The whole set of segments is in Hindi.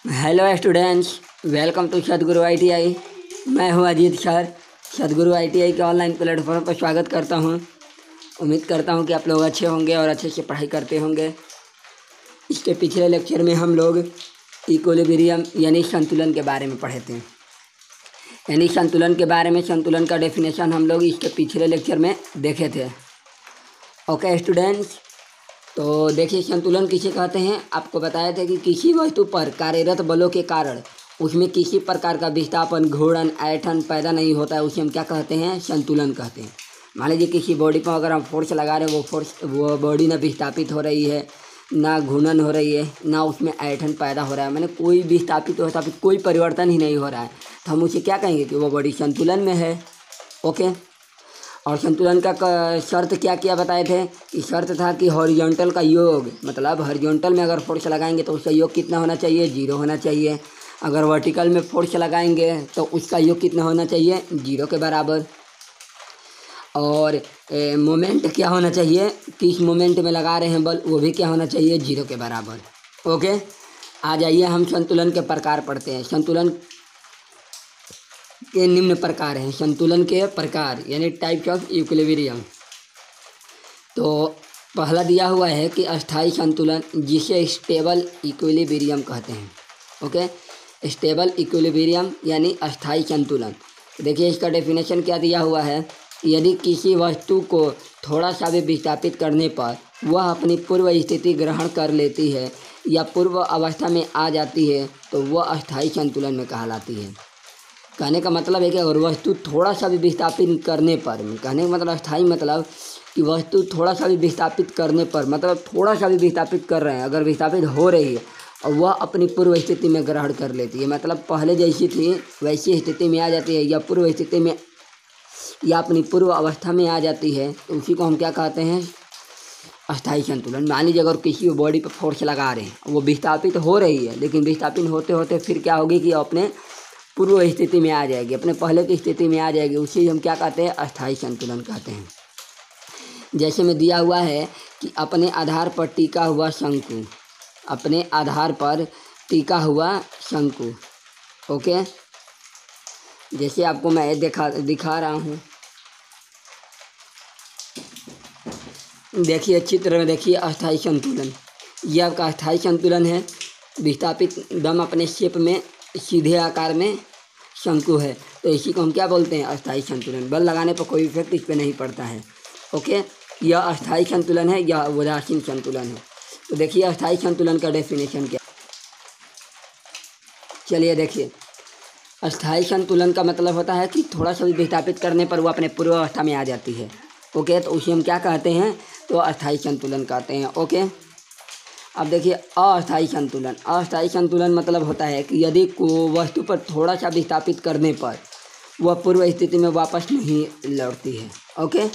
हेलो स्टूडेंट्स, वेलकम टू सदगुरु ITI। मैं हूं अजीत सर। सदगुरु ITI के ऑनलाइन प्लेटफॉर्म पर स्वागत करता हूं। उम्मीद करता हूं कि आप लोग अच्छे होंगे और अच्छे से पढ़ाई करते होंगे। इसके पिछले लेक्चर में हम लोग इक्विलिब्रियम यानी संतुलन के बारे में पढ़े थे। यानी संतुलन के बारे में, संतुलन का डेफिनेशन हम लोग इसके पिछले लेक्चर में देखे थे। ओके स्टूडेंट्स, तो देखिए संतुलन किसे कहते हैं। आपको बताया था कि किसी वस्तु पर कार्यरत बलों के कारण उसमें किसी प्रकार का विस्थापन, घूर्णन, ऐंठन पैदा नहीं होता है, उसे हम क्या कहते हैं? संतुलन कहते हैं। मान लीजिए किसी बॉडी पर अगर हम फोर्स लगा रहे हैं, वो बॉडी ना विस्थापित हो रही है, ना घूर्णन हो रही है, ना उसमें ऐंठन पैदा हो रहा है, मैंने कोई विस्थापित कोई परिवर्तन ही नहीं हो रहा है, तो हम उसे क्या कहेंगे कि वो बॉडी संतुलन में है। ओके, और संतुलन का शर्त क्या क्या बताए थे कि शर्त था कि हॉरिजॉन्टल का योग, मतलब हॉरिजॉन्टल में अगर फोर्स लगाएंगे तो उसका योग कितना होना चाहिए? 0 होना चाहिए। अगर वर्टिकल में फोर्स लगाएंगे तो उसका योग कितना होना चाहिए? 0 के बराबर। और मोमेंट क्या होना चाहिए? किस मोमेंट में लगा रहे हैं बल, वो भी क्या होना चाहिए? 0 के बराबर। ओके, आ जाइए हम संतुलन के प्रकार पढ़ते हैं। संतुलन के निम्न प्रकार हैं। संतुलन के प्रकार यानी टाइप्स ऑफ इक्विलिब्रियम। तो पहला दिया हुआ है कि अस्थाई संतुलन, जिसे स्टेबल इक्विलिब्रियम कहते हैं। ओके, स्टेबल इक्विलिब्रियम यानी अस्थाई संतुलन। देखिए इसका डेफिनेशन क्या दिया हुआ है। यदि किसी वस्तु को थोड़ा सा भी विस्थापित करने पर वह अपनी पूर्व स्थिति ग्रहण कर लेती है या पूर्व अवस्था में आ जाती है तो वह अस्थाई संतुलन में कहलाती है। कहने का मतलब है कि अगर वस्तु थोड़ा सा भी विस्थापित करने पर, कहने का मतलब अस्थाई मतलब कि वस्तु थोड़ा सा भी विस्थापित करने पर, मतलब थोड़ा सा भी विस्थापित कर रहे हैं, अगर विस्थापित हो रही है और वह अपनी पूर्व स्थिति में ग्रहण कर लेती है, मतलब पहले जैसी थी वैसी स्थिति में आ जाती है या पूर्व स्थिति में या अपनी पूर्व अवस्था में आ जाती है, तो उसी को हम क्या कहते हैं? अस्थाई संतुलन। मान लीजिए अगर किसी बॉडी पर फोर्स लगा रहे हैं, वो विस्थापित हो रही है, लेकिन विस्थापित होते होते फिर क्या होगी कि अपने पूर्व स्थिति में आ जाएगी, अपने पहले की स्थिति में आ जाएगी, उसी हम क्या कहते हैं? अस्थाई संतुलन कहते हैं। जैसे में दिया हुआ है कि अपने आधार पर टिका हुआ शंकु, अपने आधार पर टिका हुआ शंकु। ओके, जैसे आपको मैं दिखा रहा हूँ, देखिए चित्र में देखिए अस्थाई संतुलन, यह आपका अस्थाई संतुलन है। विस्थापित दम अपने शेप में सीधे आकार में शंकु है, तो इसी को हम क्या बोलते हैं? अस्थाई संतुलन। बल लगाने पर कोई इफेक्ट इस पर नहीं पड़ता है। ओके, यह अस्थाई संतुलन है, यह उदासीन संतुलन है। तो देखिए अस्थाई संतुलन का डेफिनेशन क्या। चलिए देखिए, अस्थाई संतुलन का मतलब होता है कि थोड़ा सा भी विस्थापित करने पर वो अपने पूर्व अवस्था में आ जाती है। ओके, तो उसे हम क्या कहते हैं? तो अस्थाई संतुलन कहते हैं। ओके, अब देखिए अस्थाई संतुलन। अस्थाई संतुलन मतलब होता है कि यदि वस्तु पर थोड़ा सा विस्थापित करने पर वह पूर्व स्थिति में वापस नहीं लौटती है। ओके,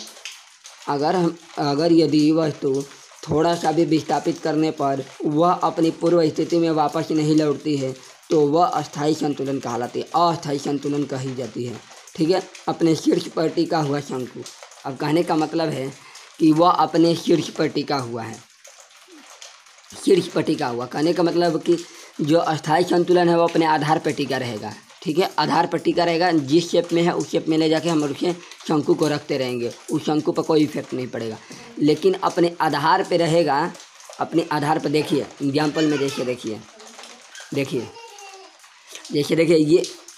अगर यदि वस्तु थोड़ा सा भी विस्थापित करने पर वह अपनी पूर्व स्थिति में वापस नहीं लौटती है तो वह अस्थाई संतुलन कहलाती है, अस्थाई संतुलन कही जाती है। ठीक है, अपने शीर्ष पर टिका हुआ शंकु। अब कहने का मतलब है कि वह अपने शीर्ष पर टिका हुआ है, शीर्ष पर टिका हुआ। कहने का मतलब कि जो अस्थाई संतुलन है वो अपने आधार पर टिका रहेगा। ठीक है, आधार पर टिका रहेगा, जिस शेप में है उस शेप में ले जाके हम उसे शंकु को रखते रहेंगे, उस शंकु पर कोई इफेक्ट नहीं पड़ेगा, लेकिन अपने आधार पर रहेगा। अपने आधार पर देखिए एग्जाम्पल में जैसे देखिए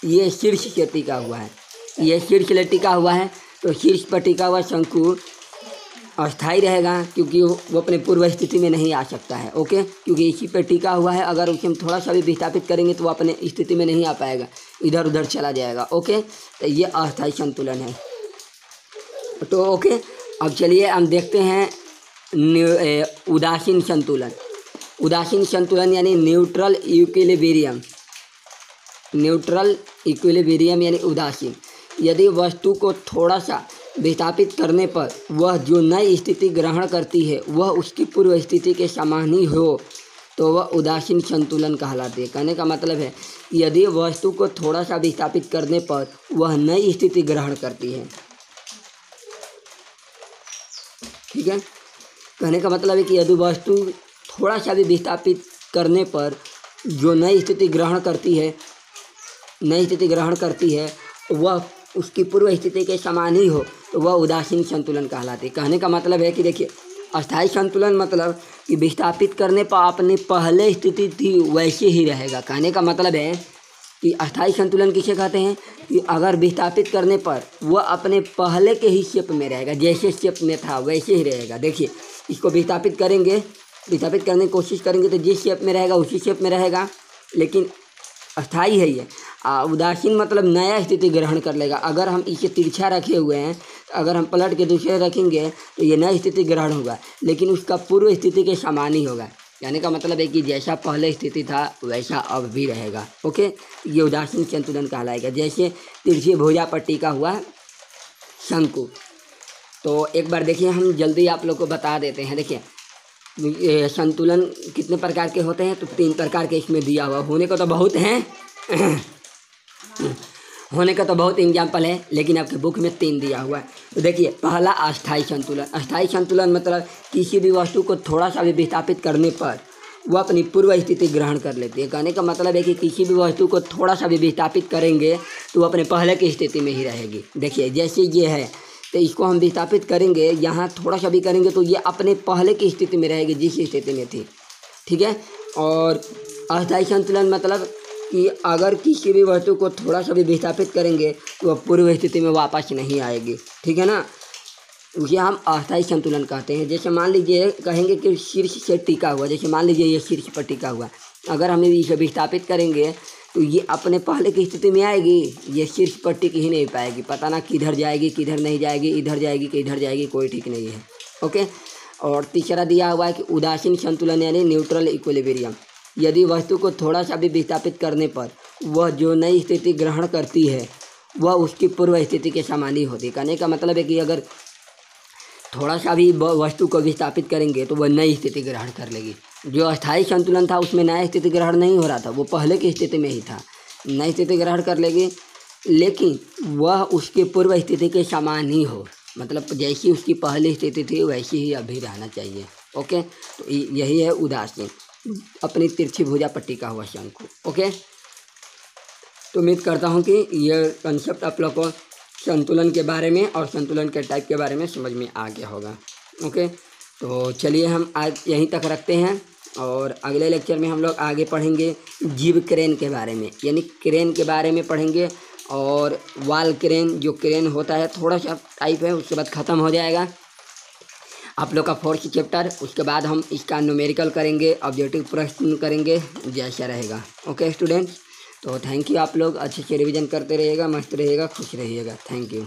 ये शीर्ष से टिका हुआ है, ये शीर्ष से टिका हुआ है, तो शीर्ष पर टिका हुआ शंकु अस्थाई रहेगा क्योंकि वो अपने पूर्व स्थिति में नहीं आ सकता है। ओके, क्योंकि इसी पर टिका हुआ है, अगर उसे हम थोड़ा सा भी विस्थापित करेंगे तो वो अपने स्थिति में नहीं आ पाएगा, इधर उधर चला जाएगा। ओके, तो ये अस्थाई संतुलन है। तो ओके, अब चलिए हम देखते हैं उदासीन संतुलन। उदासीन संतुलन यानी न्यूट्रल इक्विलिब्रियम। न्यूट्रल इक्विलिब्रियम यानी उदासीन। यदि वस्तु को थोड़ा सा विस्थापित करने पर वह जो नई स्थिति ग्रहण करती है वह उसकी पूर्व स्थिति के समान ही हो तो वह उदासीन संतुलन कहलाती है। कहने का मतलब है यदि वस्तु को थोड़ा सा विस्थापित करने पर वह नई स्थिति ग्रहण करती है। ठीक है, कहने का मतलब है कि यदि वस्तु थोड़ा सा भी विस्थापित करने पर जो नई स्थिति ग्रहण करती है वह उसकी पूर्व स्थिति के समान ही हो तो वह उदासीन संतुलन कहलाती है। कहने का मतलब है कि देखिए, अस्थायी संतुलन मतलब कि विस्थापित करने पर अपनी पहले स्थिति थी वैसे ही रहेगा। कहने का मतलब है कि अस्थायी संतुलन किसे कहते हैं कि अगर विस्थापित करने पर वह अपने पहले के ही शेप में रहेगा, जैसे शेप में था वैसे ही रहेगा। देखिए, इसको विस्थापित करने की कोशिश करेंगे तो जिस शेप में रहेगा उसी शेप में रहेगा, लेकिन अस्थाई है ये। उदासीन मतलब नया स्थिति ग्रहण कर लेगा। अगर हम इसे तिरछा रखे हुए हैं, अगर हम पलट के दूसरे रखेंगे तो ये नई स्थिति ग्रहण होगा, लेकिन उसका पूर्व स्थिति के समान ही होगा। कहने का मतलब है कि जैसा पहले स्थिति था वैसा अब भी रहेगा। ओके, ये उदासीन संतुलन कहलाएगा। जैसे तिरछी भुजा पर टिका हुआ शंकु। तो एक बार देखिए, हम जल्दी आप लोग को बता देते हैं। देखिए, संतुलन कितने प्रकार के होते हैं, तो 3 प्रकार के इसमें दिया हुआ। होने को तो बहुत हैं होने का तो बहुत एग्जाम्पल है, लेकिन आपके बुक में 3 दिया हुआ है। तो देखिए, पहला अस्थाई संतुलन। अस्थाई संतुलन मतलब किसी भी वस्तु को थोड़ा सा भी विस्थापित करने पर वह अपनी पूर्व स्थिति ग्रहण कर लेती है। कहने का मतलब है कि किसी भी वस्तु को थोड़ा सा भी विस्थापित करेंगे तो वह अपने पहले की स्थिति में ही रहेगी। देखिए, जैसे ये है तो इसको हम विस्थापित करेंगे, यहाँ थोड़ा सा भी करेंगे तो ये अपने पहले की स्थिति में रहेगी जिस स्थिति में थी। ठीक है। और अस्थाई संतुलन मतलब कि अगर किसी भी वस्तु को थोड़ा सा भी विस्थापित करेंगे तो वह पूर्व स्थिति में वापस नहीं आएगी। ठीक है ना, ये हम अस्थाई संतुलन कहते हैं। जैसे मान लीजिए कहेंगे कि शीर्ष से टिका हुआ, जैसे मान लीजिए ये शीर्ष पर टिका हुआ, अगर हम इसे विस्थापित करेंगे तो ये अपने पहले की स्थिति में आएगी, ये शीर्ष पर टिक ही नहीं पाएगी। पता ना किधर जाएगी किधर नहीं जाएगी, इधर जाएगी कि इधर जाएगी, कोई ठीक नहीं है। ओके। और तीसरा दिया हुआ है कि उदासीन संतुलन यानी न्यूट्रल इक्विलिब्रियम। यदि वस्तु को थोड़ा सा भी विस्थापित करने पर वह जो नई स्थिति ग्रहण करती है वह उसकी पूर्व स्थिति के समान ही होती है। कहने का मतलब है कि अगर थोड़ा सा भी वस्तु को विस्थापित करेंगे तो वह नई स्थिति ग्रहण कर लेगी। जो अस्थाई संतुलन था उसमें नया स्थिति ग्रहण नहीं हो रहा था, वो पहले की स्थिति में ही था। नई स्थिति ग्रहण कर लेगी, लेकिन वह उसकी पूर्व स्थिति के समान ही हो, मतलब जैसी उसकी पहली स्थिति थी वैसी ही अभी रहना चाहिए। ओके, तो यही है उदासीन, अपनी तिरछी भुजा पर टिका हुआ शंकु। ओके, तो उम्मीद करता हूँ कि यह कंसेप्ट आप लोग को संतुलन के बारे में और संतुलन के टाइप के बारे में समझ में आ गया होगा। ओके, तो चलिए हम आज यहीं तक रखते हैं और अगले लेक्चर में हम लोग आगे पढ़ेंगे जीव क्रेन के बारे में, यानी क्रेन के बारे में पढ़ेंगे। और वाल क्रेन, जो क्रेन होता है थोड़ा सा टाइप है, उसके बाद ख़त्म हो जाएगा आप लोग का 4th चैप्टर। उसके बाद हम इसका न्यूमेरिकल करेंगे, ऑब्जेक्टिव प्रश्न करेंगे, जैसा रहेगा। ओके स्टूडेंट्स, तो थैंक यू। आप लोग अच्छे से रिवीजन करते रहिएगा, मस्त रहिएगा, खुश रहिएगा। Thank you.